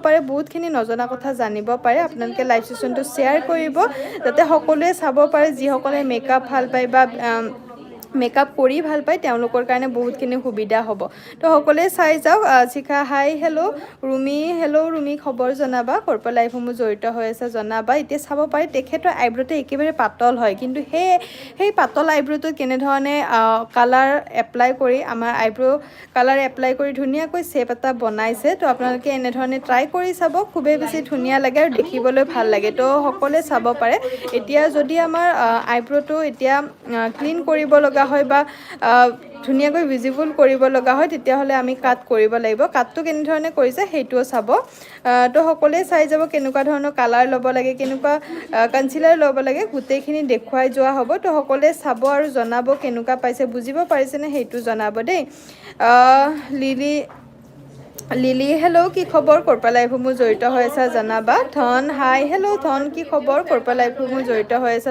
পাৰে বহুতখিনি নজনা কথা জানিব পাৰে আপোনালোকে লাইভ সেশনটো শ্বেয়াৰ কৰিব যাতে সকলোৱে চাব পাৰে যিসকলে মেকআপ ভাল পায় বা মেকআপ কৰি ভাল পায় তেওঁলোকৰ কাৰণে বহুতখিনি সুবিধা হ'ব তো সকলোৱে চাই যাওক শিখা হাই হেল্ল' ৰুমি খবৰ জনাবা ক'ৰ পৰা লাইভসমূহ জড়িত হৈ আছে জনাবা এতিয়া চাব পাৰে তেখেতৰ আইব্ৰটো একেবাৰে পাতল হয় কিন্তু সেই পাতল আইব্ৰটো কেনেধৰণে কালাৰ এপ্লাই কৰি আমাৰ আইব্ৰ কালাৰ এপ্লাই কৰি ধুনীয়াকৈ শ্বেপ এটা বনাইছে তো আপোনালোকে এনেধৰণে ট্ৰাই কৰি চাব খুবেই বেছি ধুনীয়া লাগে আৰু দেখিবলৈ ভাল লাগে তো সকলোৱে চাব পাৰে এতিয়া যদি আমাৰ আইব্ৰটো এতিয়া ক্লিন কৰিব লগা হয় বা ধুনীয়াকৈ ভিজিবল কৰিব লগা হয় তেতিয়াহ'লে আমি কাট কৰিব লাগিব কাটটো কেনেধৰণে কৰিছে সেইটোও চাব তো সকলোৱে চাই যাব কেনেকুৱা ধৰণৰ কালাৰ ল'ব লাগে কেনেকুৱা কনচিলাৰ ল'ব লাগে গোটেইখিনি দেখুৱাই যোৱা হ'ব তো সকলোৱে চাব আৰু জনাব কেনেকুৱা পাইছে বুজিব পাৰিছেনে সেইটো জনাব দেই লিলি হেল্ল' কি খবৰ ক'ৰ পৰা লাইভসমূহ জড়িত হৈ আছে জনাবা ধন হাই হেল্ল' ধন কি খবৰ ক'ৰ পৰা লাইভসমূহ জড়িত হৈ আছে